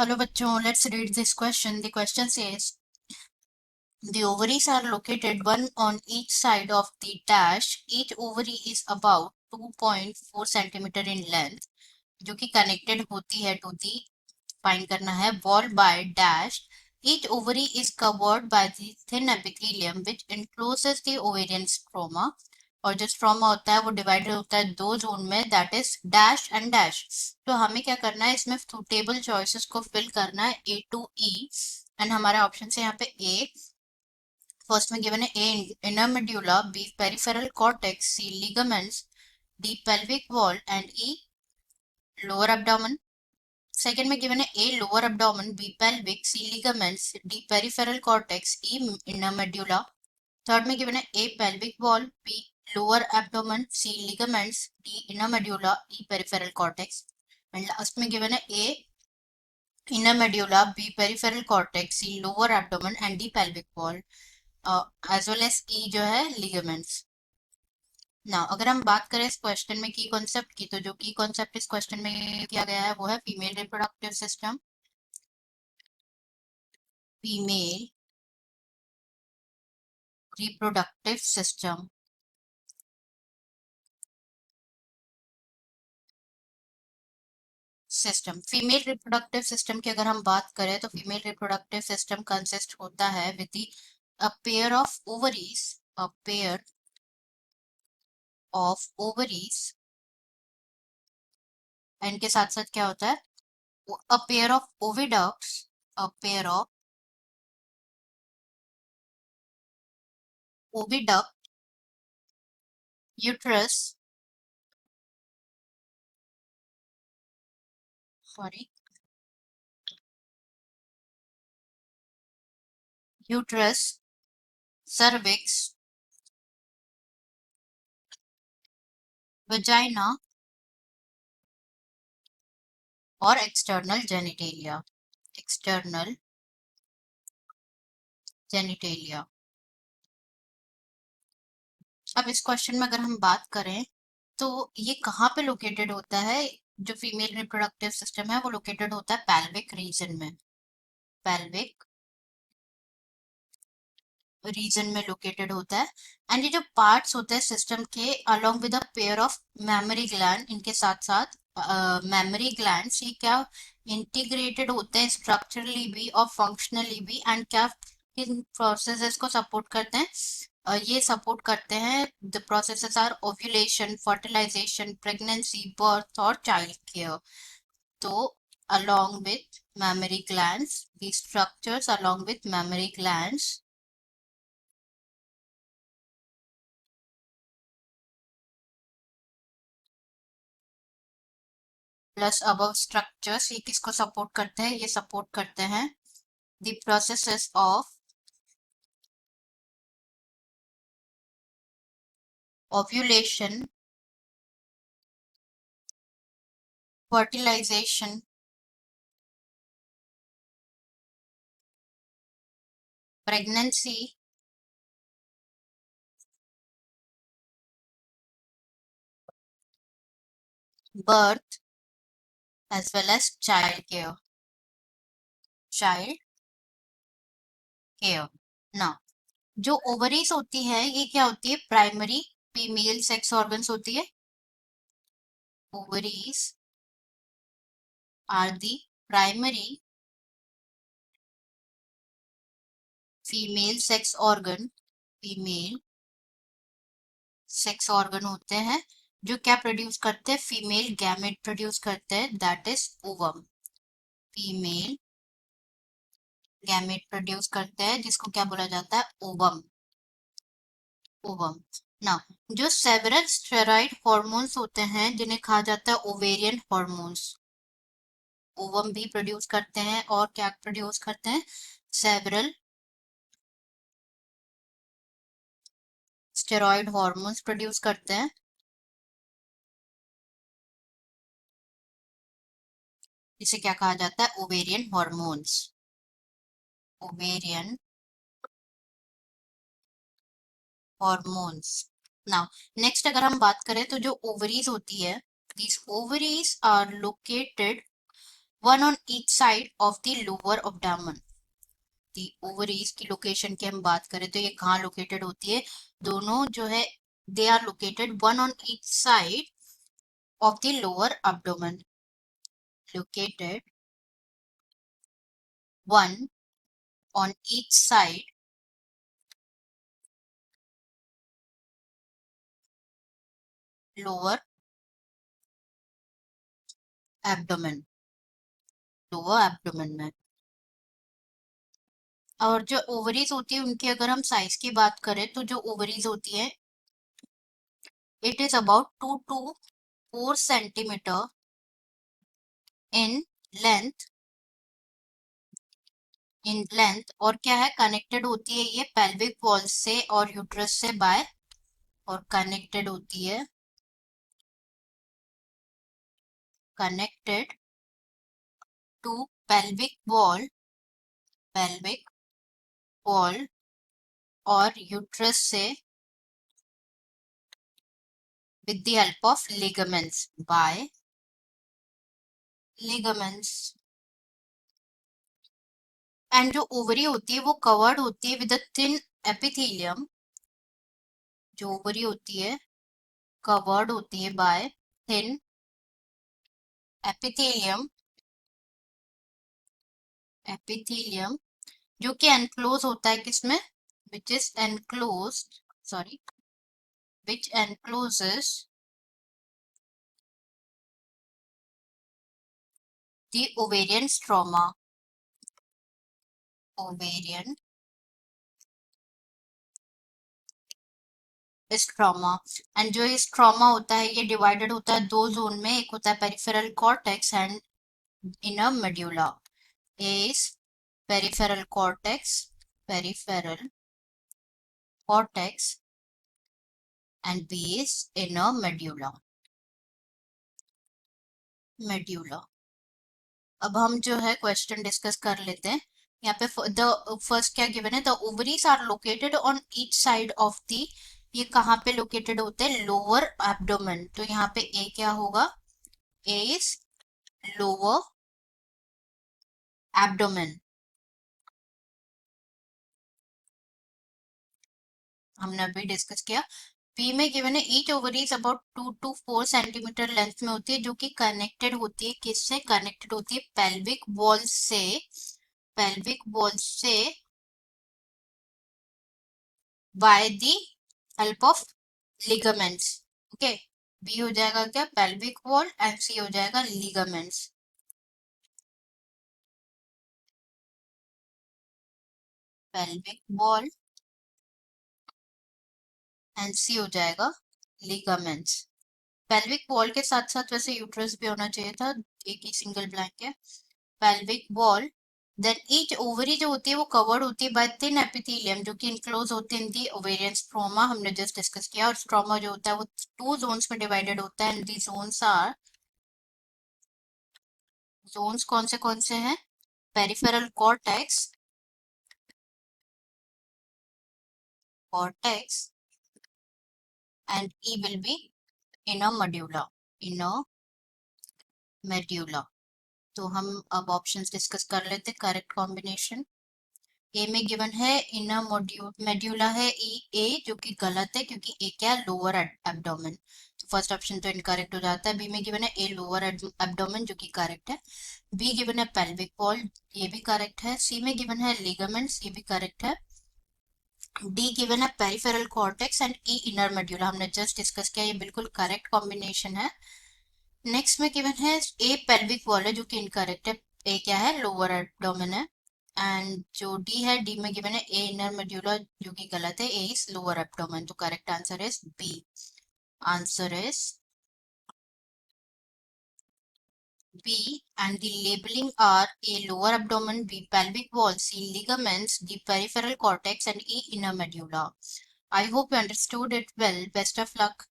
Hello bachon, let's read this question. The question says the ovaries are located one on each side of the dash. Each ovary is about 2.4 centimeter in length, जो कि connected होती है to the find करना है wall by dash. Each ovary is covered by the thin epithelium which encloses the ovarian stroma. और जो stroma होता है वो डिवाइडेड होता है दो जोन में, that is dash and dash. तो हमें क्या करना है, इसमें सूटेबल चॉइसेस को फिल करना है ए टू ई. एंड हमारे ऑप्शन है यहाँ पे ए. फर्स्ट में गिवन है A inner medulla, B peripheral cortex, C ligaments, D pelvic wall and E lower abdomen. Second में गिवन है A lower abdomen, B pelvic, C ligaments, D peripheral cortex, E inner medulla. Third में given है A pelvic wall, B lower abdomen, C ligaments, D inner medulla, E peripheral cortex. And last में given है A inner medulla, B peripheral cortex, C lower abdomen and D pelvic wall, as well as E जो है ligaments. ना अगर हम बात करें इस क्वेश्चन में की कॉन्सेप्ट की, तो जो की कॉन्सेप्ट इस क्वेश्चन में किया गया है वो है female reproductive system. Female reproductive system. Female reproductive system की अगर हम बात करें तो फीमेल रिप्रोडक्टिव सिस्टम कंसिस्ट होता है with a pair of ovaries, a pair of ovaries. इनके साथ साथ क्या होता है, a pair of oviducts, a pair of oviduct, uterus, sorry, uterus, cervix, vagina और एक्सटर्नल जेनिटेलिया. External genitalia. अब इस क्वेश्चन में अगर हम बात करें तो ये कहाँ पे लोकेटेड होता है, जो फीमेल रिप्रोडक्टिव सिस्टम है वो लोकेटेड होता है पैल्विक रीजन में. पैल्विक रीजन में लोकेटेड होता है. एंड ये जो पार्ट्स होते हैं सिस्टम के along with a pair of memory gland, इनके साथ साथ मेमोरी ग्लैंड्स, ये क्या इंटीग्रेटेड होते हैं स्ट्रक्चरली भी और फंक्शनली भी. एंड क्या किन प्रोसेसेस को सपोर्ट करते हैं, ये सपोर्ट करते हैं, the processes are ovulation, fertilisation, pregnancy, birth और चाइल्ड केयर. तो along with mammary glands, these structures along with mammary glands plus above structures, ये किसको सपोर्ट करते हैं, ये सपोर्ट करते हैं the processes of ovulation, fertilisation, pregnancy, birth as well as child care. Child care. ना जो ओवरीज होती है ये क्या होती है, प्राइमरी फीमेल सेक्स ऑर्गन्स होती है. Ovaries are the primary female sex organ. Female sex organ होते हैं जो क्या प्रोड्यूस करते हैं, फीमेल गैमेट प्रोड्यूस करते हैं, that is ovum. Female gamete produce करते हैं जिसको क्या बोला जाता है, ओवम. ओवम. ना जो सेवरल स्टेरॉइड हार्मोन्स होते हैं जिन्हें कहा जाता है ओवेरियन हार्मोन्स, ओवम भी प्रोड्यूस करते हैं. और क्या प्रोड्यूस करते हैं, सेवरल स्टेरॉइड हार्मोन्स प्रोड्यूस करते हैं. इसे क्या कहा जाता है, ovarian hormones. Ovarian hormones. Now next अगर हम बात करें तो जो ओवरीज होती है, these ovaries are located one on each side of the lower abdomen. The ovaries की लोकेशन की हम बात करें तो ये कहाँ लोकेटेड होती है, दोनों जो है they are located one on each side of the lower abdomen, located one on each side lower abdomen, lower abdomen में। और जो ओवरीज होती है उनकी अगर हम साइज की बात करें तो जो ओवरीज होती है it is about 2 to 4 centimetre in length, और क्या है, कनेक्टेड होती है ये पेल्विक वॉल से और यूट्रस से बाय, और कनेक्टेड होती है, कनेक्टेड टू पेल्विक वॉल और यूट्रस से with the help of ligaments, by ligaments। And जो ओवरी होती है वो कवर्ड होती है विद अ थिन एपिथेलियम, जो ओवरी होती है कवर्ड होती है बाय थिन एपिथेलियम, जो कि एनक्लोज होता है किसमें, which is enclosed, sorry, which encloses the ovarian stroma, ovarian stroma. And जो ये स्ट्रोमा होता है ये डिवाइडेड होता है दो जोन में, एक होता है peripheral cortex and inner medulla. A is peripheral cortex, peripheral cortex and B is inner medulla, medulla. अब हम जो है क्वेश्चन डिस्कस कर लेते हैं। यहाँ पे द फर्स्ट क्या गिवन है, the ovaries are located on each side of the, ये कहाँ पे लोकेटेड होते हैं, लोअर एब्डोमेन। तो यहाँ पे ए क्या होगा, ए इज लोअर एब्डोमेन। हमने अभी डिस्कस किया। बी में गिवन है each ovaries about 2 to 4 centimetre length में होती है, जो कि कनेक्टेड होती है किससे, कनेक्टेड होती है पेल्विक वॉल से, पेल्विक वॉल से by the help of ligaments. Okay, B हो जाएगा क्या, पेल्विक वॉल, एंड सी हो जाएगा ligaments, pelvic wall and C हो जाएगा लिगामेंट्स। पेल्विक वॉल के साथ साथ वैसे यूट्रस भी होना चाहिए था, एक ही सिंगल ब्लैंक है, pelvic wall. Then each ovary जो होती है वो कवर्ड होती है बाय थिन एपिथेलियम, जो कि इनक्लोज होते हैं इन दी ओवेरियन स्ट्रोमा, हमने जस्ट डिस्कस किया। और स्ट्रोमा जो होता है वो 2 जोन्स में डिवाइडेड होता है, and the zones are, zones कौन से हैं, peripheral cortex, cortex and E will be inner medulla, inner medulla. तो हम अब ऑप्शंस डिस्कस कर लेते हैं, करेक्ट कॉम्बिनेशन। ए में गिवन है इनर मेड्यूला है ई, ए जो कि गलत है क्योंकि ए क्या है, लोअर एब्डोमेन, तो फर्स्ट ऑप्शन तो इनकरेक्ट हो जाता है। बी में गिवन है ए लोअर एब्डोमेन, जो कि करेक्ट है। बी गिवन है पेल्विक वॉल, ये भी करेक्ट है। सी में गिवन है लिगामेंट्स, ये भी करेक्ट है। डी गिवन है peripheral cortex and E inner medulla, हमने जस्ट डिस्कस किया, ये बिल्कुल करेक्ट कॉम्बिनेशन है। नेक्स्ट में गिवन है ए पेल्विक वॉल है, जो कि इनकरेक्ट है, ए क्या है, लोअर एब्डोमेन है। एंड जो डी है, डी में गिवन है ए इनर मेड्यूला, जो कि गलत है, ए इज लोअर एब्डोमेन, तो correct answer is B, answer is B, and the labeling are A lower abdomen, B pelvic wall, C ligaments, D peripheral cortex, and E inner medulla. I hope you understood it well. Best of luck.